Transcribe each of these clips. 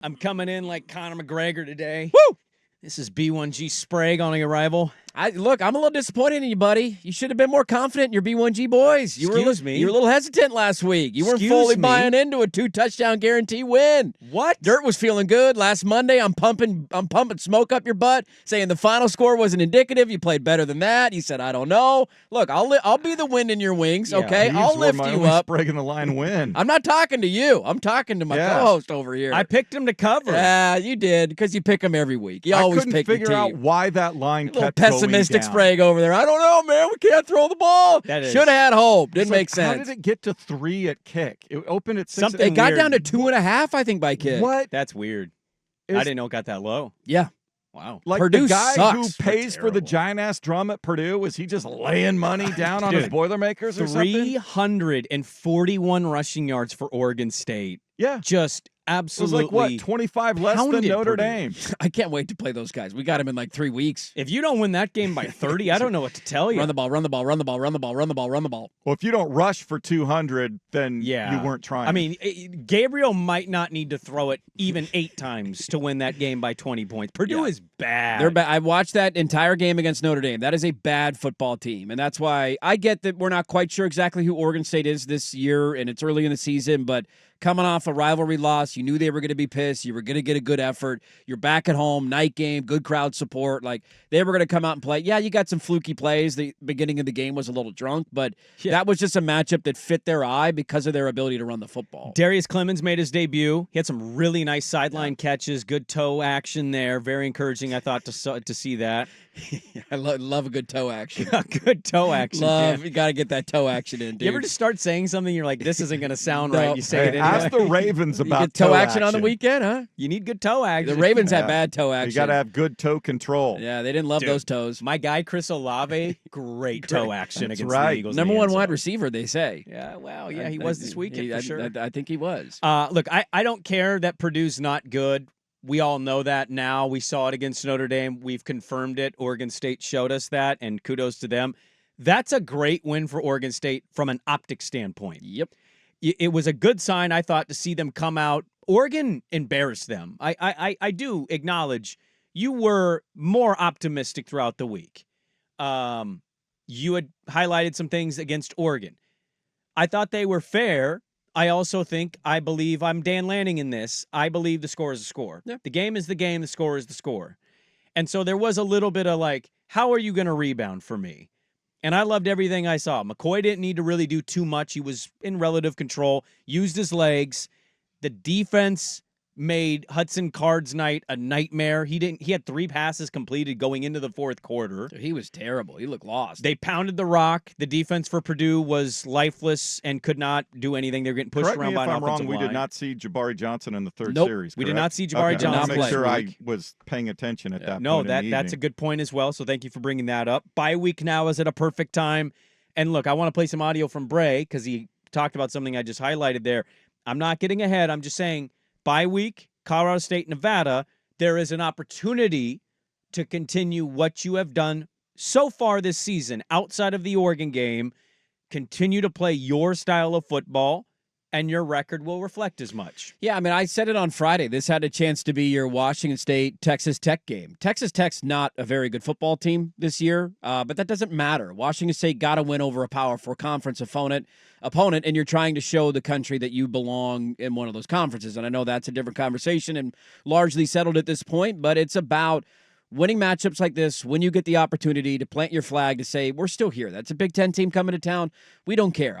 I'm coming in like Conor McGregor today. Woo! This is B1G Sprague on the arrival. Look, I'm a little disappointed in you, buddy. You should have been more confident in your B1G boys. Excuse me? You were a little hesitant last week. You weren't Excuse fully me? buying into a 2-touchdown guarantee win. What? Dirt was feeling good. Last Monday, I'm pumping smoke up your butt, saying the final score wasn't indicative. You played better than that. You said, I don't know. Look, I'll be the wind in your wings, okay? I'll lift you up. Breaking the line win. I'm not talking to you. I'm talking to my co-host over here. I picked him to cover. Yeah, you did, because you pick him every week. You always couldn't pick your figure out team. why that line A little kept going pessimistic down. Sprague over there. I don't know, man. We can't throw the ball. That is- Should have had hope. Didn't It's make like, How sense. did it get to 3 at kick? It opened at 6. Something It got weird. down to 2.5, I think, by kick. What? That's weird. Is- I didn't know it got that low. Yeah. Wow. Like Purdue the guy sucks. who pays for the terrible. giant-ass drum at Purdue, was he just laying money down on his Dude, Boilermakers or something? 341 rushing yards for Oregon State. Yeah. Just It was absolutely. like, what, 25 less than pounded Notre Purdue. Dame? I can't wait to play those guys. We got them in like 3 weeks. If you don't win that game by 30, I don't know what to tell you. Run the ball, run the ball, run the ball, run the ball, run the ball, run the ball. Well, if you don't rush for 200, then Yeah. you weren't trying. I mean, Gabriel might not need to throw it even 8 times to win that game by 20 points. Purdue Yeah. is bad. They're bad. I watched that entire game against Notre Dame. That is a bad football team. And that's why I get that we're not quite sure exactly who Oregon State is this year, and it's early in the season, but coming off a rivalry loss, you knew they were going to be pissed. You were going to get a good effort. You're back at home, night game, good crowd support. Like, they were going to come out and play. Yeah, you got some fluky plays. The beginning of the game was a little drunk, but that was just a matchup that fit their eye because of their ability to run the football. Darius Clemens made his debut. He had some really nice sideline catches, good toe action there. Very encouraging, I thought, to see that. I love a good toe action. Good toe action. man. You got to get that toe action in, dude. You ever just start saying something, you're like, this isn't going to sound No. right. You say it Hey, anyway. ask the Ravens You about get toe action on the weekend, huh? You need good toe action. The Ravens had Yeah. bad toe action. You got to have good toe control. Yeah, they didn't love Dude, those toes. My guy, Chris Olave, great toe action That's against right. the Eagles. in Number the one end wide zone. receiver, they say. Yeah, well, yeah, he was this weekend for sure. I think he was. Look, I don't care that Purdue's not good. We all know that now. We saw it against Notre Dame. We've confirmed it. Oregon State showed us that, and kudos to them. That's a great win for Oregon State from an optic standpoint. Yep. It was a good sign, I thought, to see them come out. Oregon embarrassed them. I do acknowledge you were more optimistic throughout the week. You had highlighted some things against Oregon. I thought they were fair. I believe I'm Dan Lanning in this. I believe the score is the score. Yeah. The game is the game. The score is the score. And so there was a little bit of like, how are you going to rebound for me? And I loved everything I saw. McCoy didn't need to really do too much. He was in relative control, used his legs. The defense made Hudson Card's night a nightmare. He had 3 passes completed going into the fourth quarter. Dude, he was terrible. He looked lost. They pounded the rock. The defense for Purdue was lifeless and could not do anything. They were getting pushed Correct around me by if an I'm offensive wrong. We line. did not see Jabari Johnson in the third Nope. series. We did correct? not see Jabari Okay, Johnson I want to make play. sure Week. I was paying attention at that No, point in the that's a evening. good point as well. So thank you for bringing that up. Bye week now is at a perfect time. And look, I want to play some audio from Bray because he talked about something I just highlighted there. I'm not getting ahead. I'm just saying bye week, Colorado State, Nevada, there is an opportunity to continue what you have done so far this season outside of the Oregon game. Continue to play your style of football, and your record will reflect as much. Yeah, I mean, I said it on Friday. This had a chance to be your Washington State, Texas Tech game. Texas Tech's not a very good football team this year, but that doesn't matter. Washington State got to win over a Power 4 conference opponent, and you're trying to show the country that you belong in one of those conferences. And I know that's a different conversation and largely settled at this point, but it's about winning matchups like this when you get the opportunity to plant your flag to say, we're still here. That's a Big Ten team coming to town. We don't care.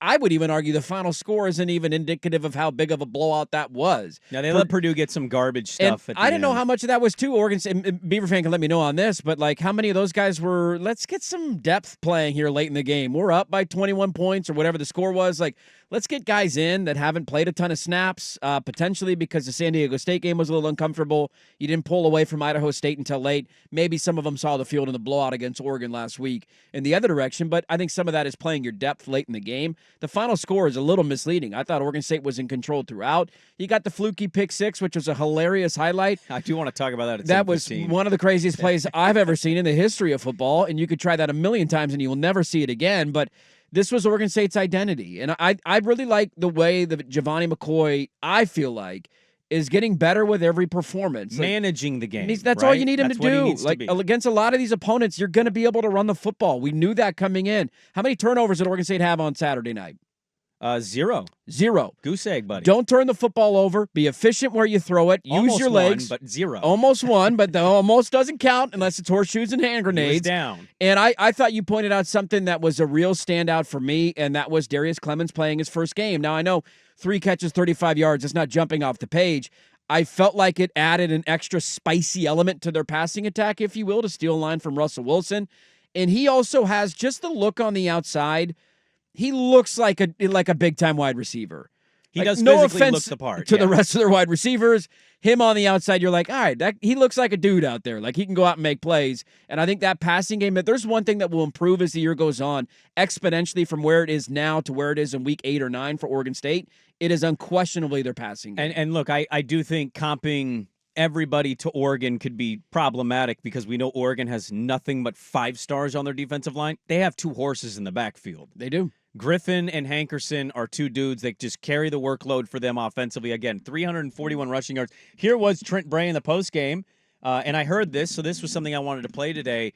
I would even argue the final score isn't even indicative of how big of a blowout that was. Now, they let Purdue get some garbage stuff. And at the I didn't know end. how much of that was too. Oregon and Beaver fan can let me know on this, but like how many of those guys were, let's get some depth playing here late in the game. We're up by 21 points or whatever the score was. Like, let's get guys in that haven't played a ton of snaps, potentially because the San Diego State game was a little uncomfortable. You didn't pull away from Idaho State until late. Maybe some of them saw the field in the blowout against Oregon last week in the other direction, but I think some of that is playing your depth late in the game. The final score is a little misleading. I thought Oregon State was in control throughout. You got the fluky pick six, which was a hilarious highlight. I do want to talk about that at That was 7:15. one of the craziest plays I've ever seen in the history of football, and you could try that a million times and you will never see it again, but this was Oregon State's identity. And I really like the way that Giovanni McCoy, I feel like, is getting better with every performance. Managing the game. That's all you need him That's to what he do. needs to be. Against a lot of these opponents, you're going to be able to run the football. We knew that coming in. How many turnovers did Oregon State have on Saturday night? 0. Goose egg, buddy. Don't turn the football over. Be efficient where you throw it. Use Almost your legs. won, but 0. Almost won, but the almost doesn't count unless it's horseshoes and hand He was grenades. down. And I thought you pointed out something that was a real standout for me, and that was Darius Clemens playing his first game. Now, I know 3 catches, 35 yards. It's not jumping off the page. I felt like it added an extra spicy element to their passing attack, if you will, to steal a line from Russell Wilson. And he also has just the look on the outside. He looks like a big-time wide receiver. He does no physically offense look the part. to the rest of their wide receivers. Him on the outside, you're like, all right, he looks like a dude out there. Like, he can go out and make plays. And I think that passing game, if there's one thing that will improve as the year goes on, exponentially from where it is now to where it is in week 8 or 9 for Oregon State, it is unquestionably their passing game. And look, I do think comping everybody to Oregon could be problematic because we know Oregon has nothing but 5 stars on their defensive line. They have 2 horses in the backfield. They do. Griffin and Hankerson are 2 dudes that just carry the workload for them offensively. Again, 341 rushing yards. Here was Trent Bray in the postgame, and I heard this, so this was something I wanted to play today.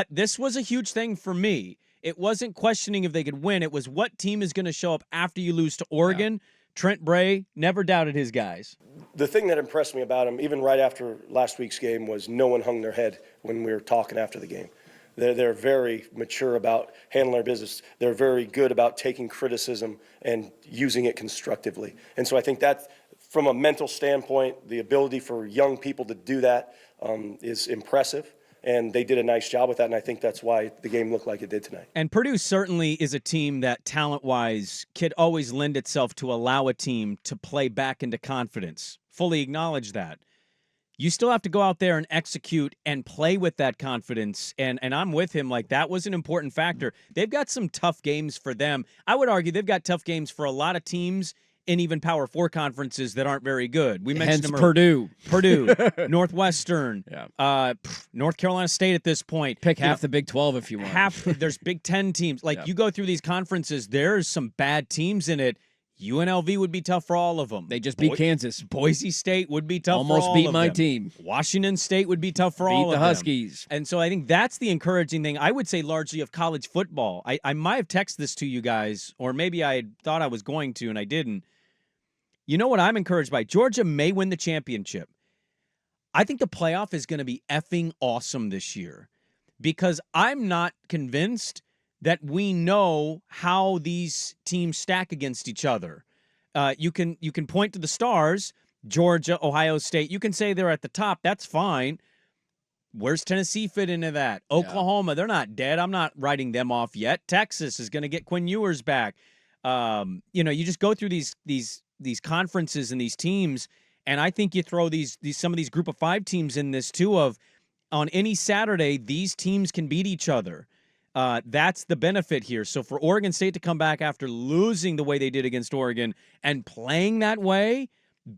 This was a huge thing for me. It wasn't questioning if they could win. It was what team is going to show up after you lose to Oregon. Yeah. Trent Bray never doubted his guys. The thing that impressed me about him, even right after last week's game, was no one hung their head when we were talking after the game. They're very mature about handling their business. They're very good about taking criticism and using it constructively. And so I think that, from a mental standpoint, the ability for young people to do that is impressive. And they did a nice job with that, and I think that's why the game looked like it did tonight. And Purdue certainly is a team that, talent-wise, could always lend itself to allow a team to play back into confidence. Fully acknowledge that. You still have to go out there and execute and play with that confidence, and I'm with him. Like, that was an important factor. They've got some tough games for them. I would argue they've got tough games for a lot of teams in even Power 4 conferences that aren't very good. We mentioned them Purdue, Northwestern, North Carolina State at this point. Pick half the Big 12 if you want. There's Big 10 teams. Like, you go through these conferences, there's some bad teams in it. UNLV would be tough for all of them. They just beat Kansas. Boise State would be tough Almost for all beat of my them. team. Washington State would be tough for all of them. Beat the Huskies. And so I think that's the encouraging thing, I would say, largely of college football. I might have texted this to you guys, or maybe I thought I was going to and I didn't. You know what I'm encouraged by? Georgia may win the championship. I think the playoff is going to be effing awesome this year because I'm not convinced that we know how these teams stack against each other. You can point to the stars, Georgia, Ohio State. You can say they're at the top. That's fine. Where's Tennessee fit into that? Oklahoma, they're not dead. I'm not writing them off yet. Texas is going to get Quinn Ewers back. You just go through these conferences and these teams, and I think you throw some of these group of 5 teams in this too. Of on any Saturday, these teams can beat each other. That's the benefit here. So for Oregon State to come back after losing the way they did against Oregon and playing that way,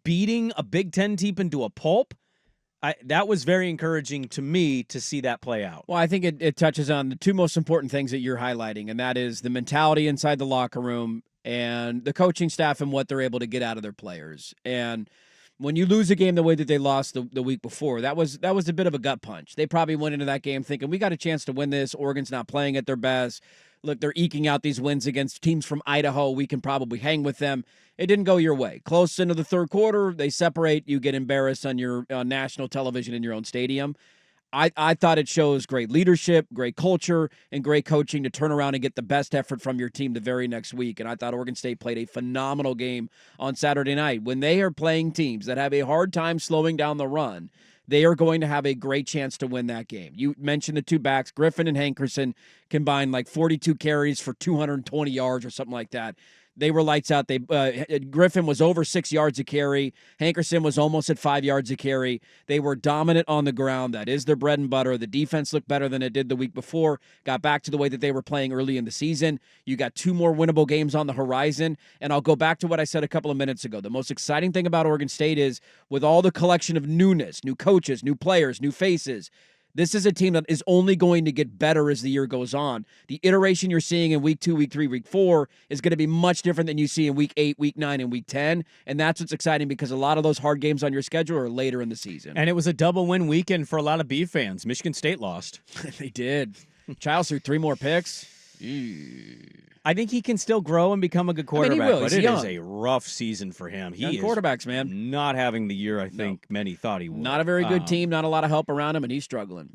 beating a Big Ten team into a pulp, that was very encouraging to me to see that play out. Well, I think it touches on the 2 most important things that you're highlighting, and that is the mentality inside the locker room and the coaching staff and what they're able to get out of their players. And when you lose a game the way that they lost the week before, that was a bit of a gut punch. They probably went into that game thinking, we got a chance to win this. Oregon's not playing at their best. Look, they're eking out these wins against teams from Idaho. We can probably hang with them. It didn't go your way. Close into the third quarter, they separate. You get embarrassed on your national television in your own stadium. I thought it shows great leadership, great culture, and great coaching to turn around and get the best effort from your team the very next week. And I thought Oregon State played a phenomenal game on Saturday night. When they are playing teams that have a hard time slowing down the run, they are going to have a great chance to win that game. You mentioned the 2 backs, Griffin and Hankerson, combined like 42 carries for 220 yards or something like that. They were lights out. Griffin was over 6 yards a carry. Hankerson was almost at 5 yards a carry. They were dominant on the ground. That is their bread and butter. The defense looked better than it did the week before. Got back to the way that they were playing early in the season. You got 2 more winnable games on the horizon. And I'll go back to what I said a couple of minutes ago. The most exciting thing about Oregon State is with all the collection of newness, new coaches, new players, new faces, This is a team that is only going to get better as the year goes on. The iteration you're seeing in week 2, week 3, week 4 is going to be much different than you see in week 8, week 9, and week 10. And that's what's exciting because a lot of those hard games on your schedule are later in the season. And it was a double win weekend for a lot of Beef fans. Michigan State lost. They did. Childs threw 3 more picks. I think he can still grow and become a good quarterback, will. but He's it young. is a rough season for him. He Young is quarterbacks, man. not having the year I think many thought he would. Not a very good team, not a lot of help around him, and he's struggling.